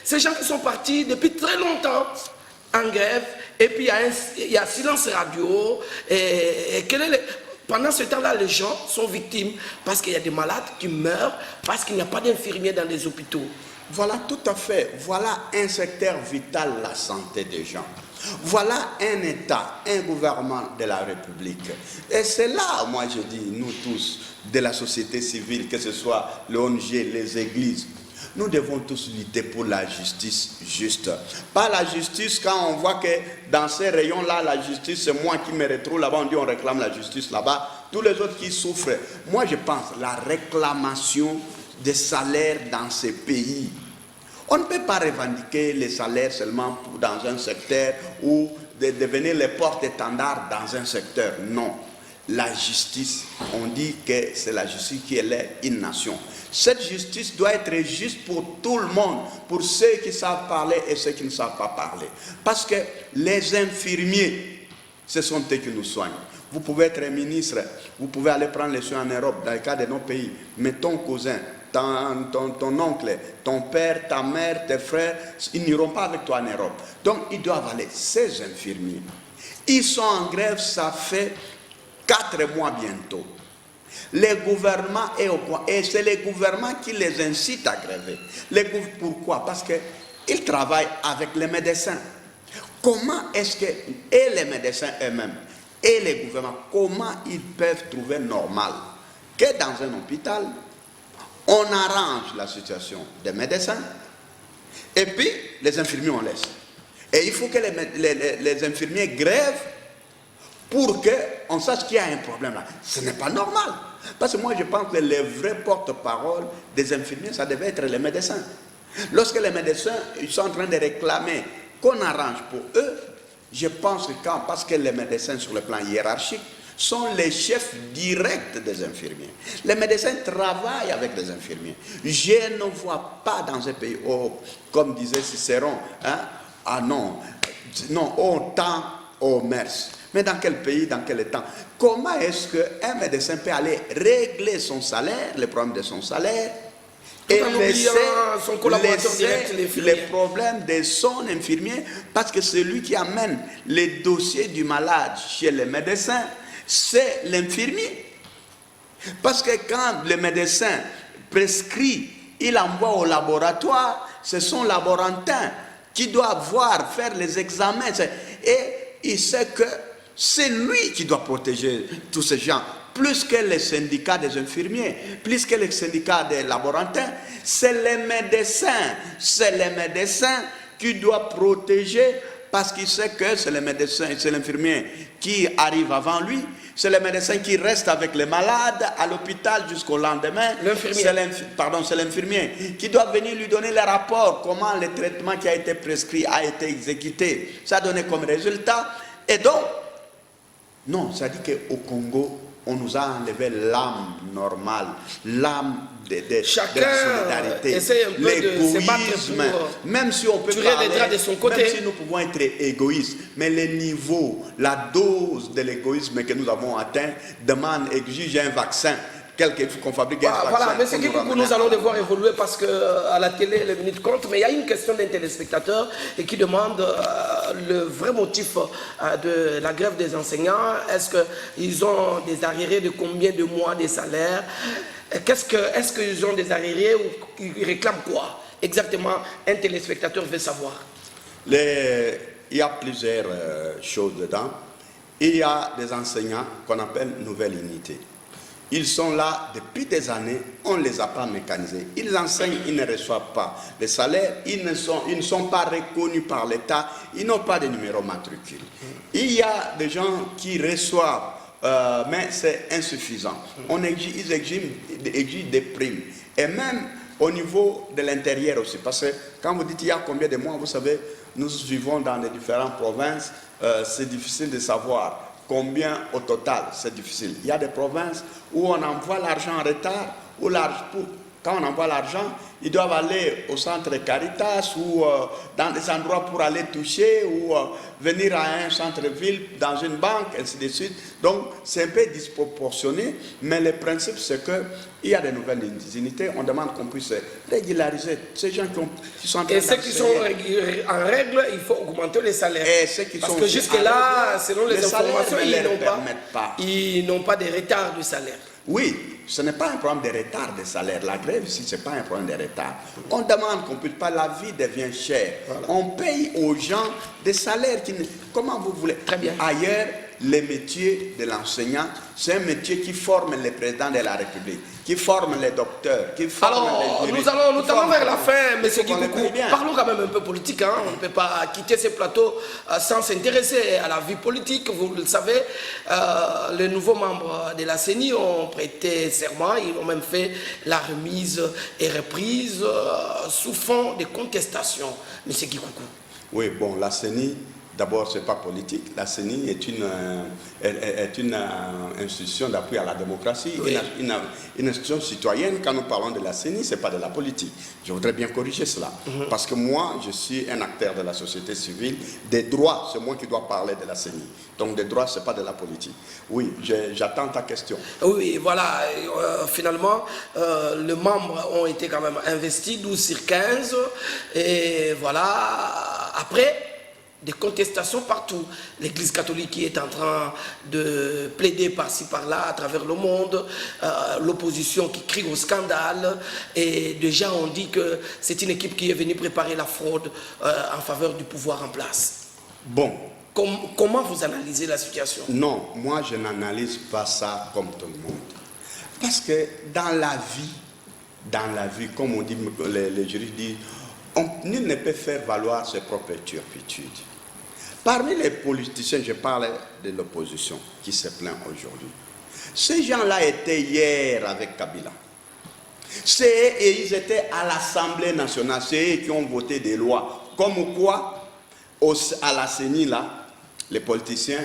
S1: ces gens qui sont partis depuis très longtemps en grève, et puis il y a silence radio, pendant ce temps-là, les gens sont victimes parce qu'il y a des malades qui meurent, parce qu'il n'y a pas d'infirmiers dans les hôpitaux.
S2: Voilà, tout à fait. Voilà un secteur vital, la santé des gens. Voilà un État, un gouvernement de la République. Et c'est là, moi je dis, nous tous, de la société civile, que ce soit l'ONG, les églises, nous devons tous lutter pour la justice juste. Pas la justice quand on voit que dans ces rayons-là, la justice, c'est moi qui me retrouve là-bas, on dit on réclame la justice là-bas, tous les autres qui souffrent. Moi je pense la réclamation des salaires dans ces pays. On ne peut pas revendiquer les salaires seulement dans un secteur ou de devenir les porte-étendards dans un secteur. Non. La justice, on dit que c'est la justice qui élève une nation. Cette justice doit être juste pour tout le monde, pour ceux qui savent parler et ceux qui ne savent pas parler. Parce que les infirmiers, ce sont eux qui nous soignent. Vous pouvez être ministre, vous pouvez aller prendre les soins en Europe, dans le cas de nos pays, mais ton cousin, ton oncle, ton père, ta mère, tes frères, ils n'iront pas avec toi en Europe. Donc, ils doivent aller. Ces infirmiers, ils sont en grève, ça fait 4 mois bientôt. Les gouvernements est au point, et c'est les gouvernements qui les incitent à gréver. Pourquoi? Parce qu'ils travaillent avec les médecins. Comment est-ce que, et les médecins eux-mêmes, et les gouvernements, comment ils peuvent trouver normal que dans un hôpital, on arrange la situation des médecins, et puis les infirmiers on laisse. Et il faut que les infirmiers grèvent pour qu'on sache qu'il y a un problème là. Ce n'est pas normal. Parce que moi je pense que les vrais porte-parole des infirmiers, ça devait être les médecins. Lorsque les médecins ils sont en train de réclamer qu'on arrange pour eux, je pense que parce que les médecins sur le plan hiérarchique sont les chefs directs des infirmiers. Les médecins travaillent avec les infirmiers. Je ne vois pas dans un pays, comme disait Cicéron, hein, ah non, au temps, au mers. Mais dans quel pays, dans quel temps? Comment est-ce qu'un médecin peut aller régler son salaire, les problèmes de son salaire, et laisser les problèmes de son infirmier, parce que c'est lui qui amène les dossiers du malade chez les médecins, c'est l'infirmier. Parce que quand le médecin prescrit, il envoie au laboratoire, ce sont laborantins qui doivent faire les examens, et il sait que c'est lui qui doit protéger tous ces gens, plus que les syndicats des infirmiers, plus que les syndicats des laborantins. C'est les médecins qui doivent protéger, parce qu'il sait que c'est les médecins, c'est l'infirmier qui arrive avant lui, c'est le médecin qui reste avec les malades à l'hôpital jusqu'au lendemain. C'est l'infirmier qui doit venir lui donner le rapport, comment le traitement qui a été prescrit a été exécuté. Ça a donné comme résultat. Et donc, non, ça dit qu'au Congo, on nous a enlevé l'âme normale, l'âme de la solidarité, l'égoïsme. Même si on peut parler, de son côté. Même si nous pouvons être égoïstes, mais le niveau, la dose de l'égoïsme que nous avons atteint exige un vaccin. Qu'on fabrique un vaccin.
S1: Voilà, mais c'est que nous allons devoir évoluer parce qu'à la télé, les minutes comptent. Mais il y a une question d'un téléspectateur et qui demande le vrai motif de la grève des enseignants. Est-ce qu'ils ont des arriérés de combien de mois de salaire? Est-ce qu'ils ont des arriérés ou ils réclament quoi? Exactement, un téléspectateur veut savoir.
S2: Il y a plusieurs choses dedans. Il y a des enseignants qu'on appelle nouvelle unité. Ils sont là depuis des années, on ne les a pas mécanisés. Ils enseignent, ils ne reçoivent pas les salaires, ils ne sont pas reconnus par l'État, ils n'ont pas de numéro matricule. Il y a des gens qui reçoivent, mais c'est insuffisant. Ils exigent des primes. Et même au niveau de l'intérieur aussi, parce que quand vous dites il y a combien de mois, vous savez, nous vivons dans les différentes provinces, c'est difficile de savoir. Combien au total? C'est difficile. Il y a des provinces où on envoie l'argent en retard, quand on envoie l'argent, ils doivent aller au centre Caritas ou dans des endroits pour aller toucher ou venir à un centre-ville, dans une banque, ainsi de suite. Donc, c'est un peu disproportionné, mais le principe, c'est qu'il y a des nouvelles unités. On demande qu'on puisse régulariser ces gens qui sont en train
S1: et ceux qui sont en règle, il faut augmenter les salaires. Parce que jusque-là, selon les informations, ils n'ont pas de retard du salaire.
S2: Oui, ce n'est pas un problème de retard de salaire. La grève ici, ce n'est pas un problème de retard. On demande qu'on ne puisse pas, la vie devient chère. Voilà. On paye aux gens des salaires qui ne... Comment vous voulez?
S1: Très bien.
S2: Ailleurs, le métier de l'enseignant, c'est un métier qui forme les présidents de la République, qui forme les docteurs, qui forme les juristes.
S1: Alors, nous allons vers la fin, M. Kikoukou. Parlons quand même un peu politique. Hein. On ne peut pas quitter ce plateau sans s'intéresser à la vie politique. Vous le savez, les nouveaux membres de la CENI ont prêté serment. Ils ont même fait la remise et reprise sous fond de contestation. M. Kikoukou.
S2: Oui, bon, la CENI... D'abord, ce n'est pas politique. La CENI est une institution d'appui à la démocratie, oui. Une institution citoyenne. Quand nous parlons de la CENI, ce n'est pas de la politique. Je voudrais bien corriger cela. Parce que moi, je suis un acteur de la société civile. Des droits, c'est moi qui dois parler de la CENI. Donc, des droits, ce n'est pas de la politique. Oui, j'attends ta question.
S1: Oui, voilà. Finalement, les membres ont été quand même investis, 12 sur 15. Et voilà. Après... des contestations partout. L'Église catholique qui est en train de plaider par-ci par-là à travers le monde, l'opposition qui crie au scandale, et déjà on dit que c'est une équipe qui est venue préparer la fraude en faveur du pouvoir en place.
S2: Bon.
S1: Comment vous analysez la situation?
S2: Non, moi je n'analyse pas ça comme tout le monde. Parce que dans la vie, comme on dit, les juristes disent, nul ne peut faire valoir ses propres turpitudes. Parmi les politiciens, je parle de l'opposition qui se plaint aujourd'hui. Ces gens-là étaient hier avec Kabila. Et ils étaient à l'Assemblée nationale. C'est eux qui ont voté des lois. Comme quoi, à la CENI, là, les politiciens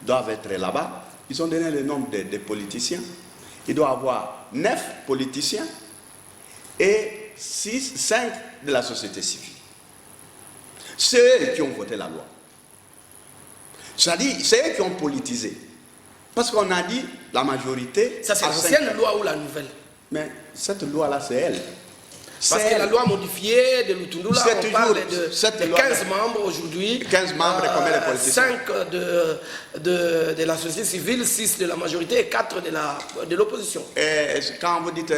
S2: doivent être là-bas. Ils ont donné le nombre des politiciens. Il doit y avoir 9 politiciens et 5 de la société civile. C'est eux qui ont voté la loi. C'est-à-dire, c'est eux qui ont politisé. Parce qu'on a dit, la majorité...
S1: Ça, c'est l'ancienne loi ou la nouvelle?
S2: Mais cette loi-là, c'est elle.
S1: Parce que la loi modifiée de Lutundula, on parle de 15 membres aujourd'hui.
S2: 15 membres et combien de politiciens?
S1: 5 de la société civile, 6 de la majorité et 4 de l'opposition.
S2: Et quand vous dites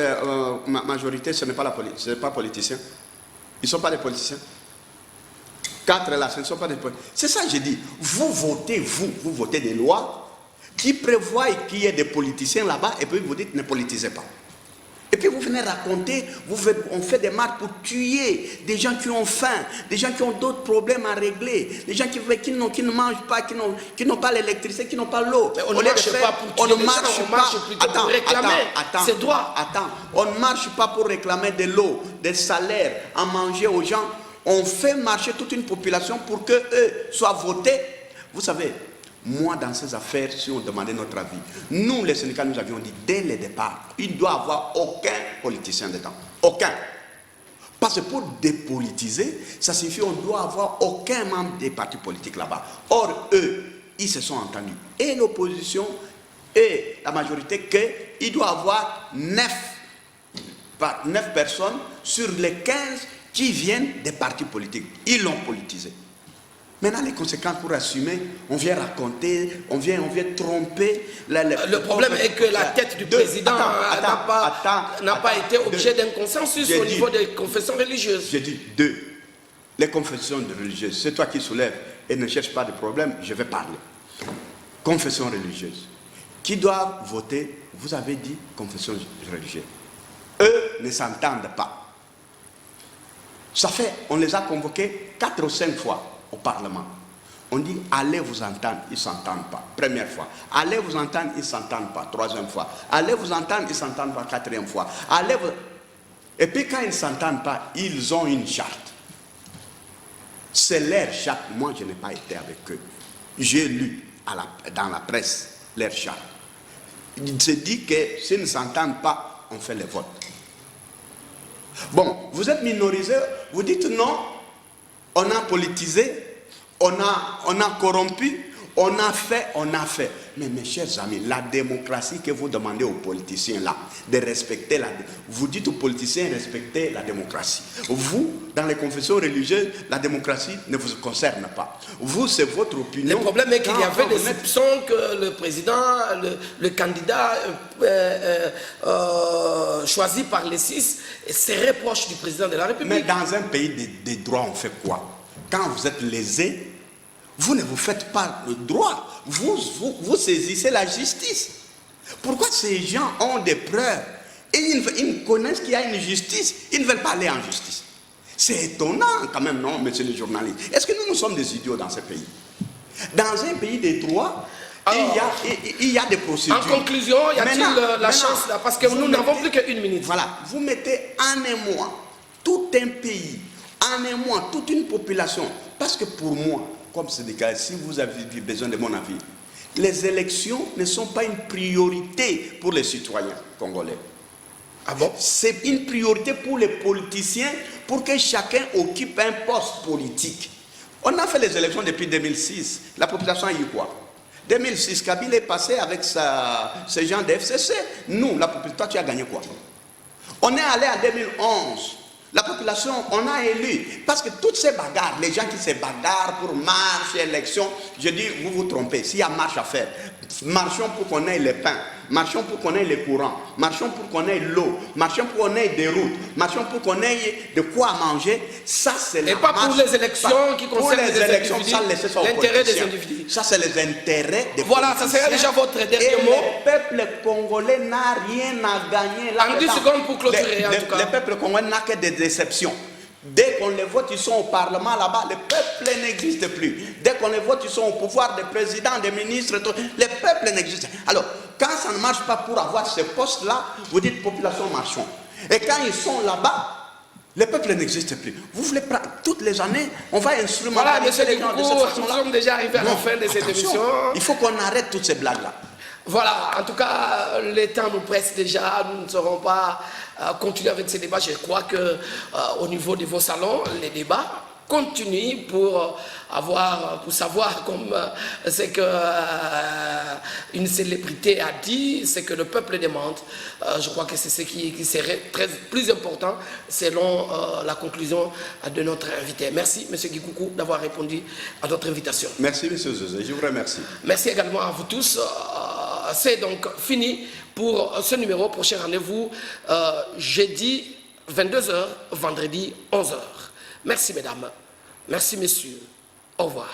S2: majorité, ce n'est pas politicien. Ils ne sont pas des politiciens. 4 là, ce ne sont pas des politiciens. C'est ça que j'ai dit. Vous votez des lois qui prévoient qu'il y ait des politiciens là-bas et puis vous dites ne politisez pas. Et puis vous venez raconter, on fait des marches pour tuer des gens qui ont faim, des gens qui ont d'autres problèmes à régler, des gens qui ne mangent pas, qui n'ont pas l'électricité, qui n'ont pas l'eau.
S1: On ne marche pas pour tuer, on marche plutôt pour réclamer ses droits.
S2: On ne marche pas pour réclamer de l'eau, des salaires, à manger aux gens. On fait marcher toute une population pour qu'eux soient votés. Vous savez, moi, dans ces affaires, si on demandait notre avis, nous, les syndicats, nous avions dit dès le départ, il ne doit y avoir aucun politicien dedans. Aucun. Parce que pour dépolitiser, ça signifie qu'on ne doit avoir aucun membre des partis politiques là-bas. Or, eux, ils se sont entendus. Et l'opposition et la majorité qu'il doit y avoir 9 personnes sur les 15 qui viennent des partis politiques. Ils l'ont politisé. Maintenant, les conséquences pour assumer, on vient raconter, on vient tromper.
S1: Le problème est que la tête du président n'a pas été objet d'un consensus au niveau des confessions religieuses.
S2: J'ai dit 2. Les confessions religieuses, c'est toi qui soulèves et ne cherche pas de problème, je vais parler. Confessions religieuses. Qui doivent voter, vous avez dit confessions religieuses. Eux ne s'entendent pas. Ça fait, on les a convoqués 4 ou 5 fois. Au Parlement. On dit allez vous entendre, ils ne s'entendent pas. Première fois. Allez vous entendre, ils ne s'entendent pas. 3e fois. Allez vous entendre, ils ne s'entendent pas. 4e fois. Et puis quand ils ne s'entendent pas, ils ont une charte. C'est leur charte. Moi, je n'ai pas été avec eux. J'ai lu dans la presse leur charte. Il se dit que s'ils ne s'entendent pas, on fait les votes. Bon, vous êtes minorisés, vous dites non. On a politisé, on a corrompu, On a fait. Mais mes chers amis, la démocratie que vous demandez aux politiciens là, de respecter vous dites aux politiciens respecter la démocratie. Vous, dans les confessions religieuses, la démocratie ne vous concerne pas. Vous, c'est votre opinion.
S1: Le problème est qu'il y avait des soupçons que le président, le candidat choisi par les 6 serait proche du président de la République.
S2: Mais dans un pays des droits, on fait quoi? Quand vous êtes lésé, vous ne vous faites pas le droit. Vous saisissez la justice. Pourquoi ces gens ont des preuves et ils connaissent qu'il y a une justice, ils ne veulent pas aller en justice? C'est étonnant quand même, non, monsieur le journaliste? Est-ce que nous sommes des idiots dans ce pays? Dans un pays des droits, il y a des procédures.
S1: En conclusion, y a-t-il la chance là? Parce que nous n'avons plus qu'une minute.
S2: Voilà, vous mettez en un mois tout un pays, en un mois toute une population. Parce que pour moi, comme syndicat, si vous avez besoin de mon avis, les élections ne sont pas une priorité pour les citoyens congolais.
S1: Ah bon?
S2: C'est une priorité pour les politiciens, pour que chacun occupe un poste politique. On a fait les élections depuis 2006. La population a eu quoi? 2006, Kabila est passé avec ces gens de FCC. Nous, la population, toi, tu as gagné quoi? On est allé en 2011. La population, on a élu. Parce que toutes ces bagarres, les gens qui se bagarrent pour marche, élection, je dis, vous vous trompez. S'il y a marche à faire, marchons pour qu'on ait les pains, marchons pour qu'on ait les courants, marchons pour qu'on ait l'eau, marchons pour qu'on ait des routes, marchons pour qu'on ait de quoi manger. Ça, c'est la marche.
S1: Et pas pour les élections qui concernent les élections,
S2: l'intérêt des individus. Ça, c'est les intérêts des
S1: Voilà, ça serait déjà votre dernier mot.
S2: Le peuple congolais n'a rien à gagner.
S1: En 10 secondes pour clôturer, en tout cas.
S2: Le peuple congolais n'a que des déceptions. Dès qu'on les vote, ils sont au Parlement là-bas, le peuple n'existe plus. Dès qu'on les vote, ils sont au pouvoir des présidents, des ministres, tout. Le peuple n'existe plus. Alors, quand ça ne marche pas pour avoir ce poste-là, vous dites population marchons. Et quand ils sont là-bas, le peuple n'existe plus. Vous voulez prendre toutes les années, on va instrumentaliser les gens de cette façon-là.
S1: Nous sommes déjà arrivés à la fin de cette émission.
S2: Il faut qu'on arrête toutes ces blagues-là.
S1: Voilà, en tout cas, le temps nous presse déjà. Nous ne saurons pas continuer avec ces débats. Je crois que au niveau de vos salons, les débats continuent pour savoir comme c'est que une célébrité a dit, c'est que le peuple demande. Je crois que c'est ce qui serait plus important selon la conclusion de notre invité. Merci, M. Gikoukou, d'avoir répondu à notre invitation.
S2: Merci, M. Zozé, je vous remercie.
S1: Merci également à vous tous. C'est donc fini pour ce numéro. Prochain rendez-vous jeudi 22h, vendredi 11h. Merci mesdames, merci messieurs, au revoir.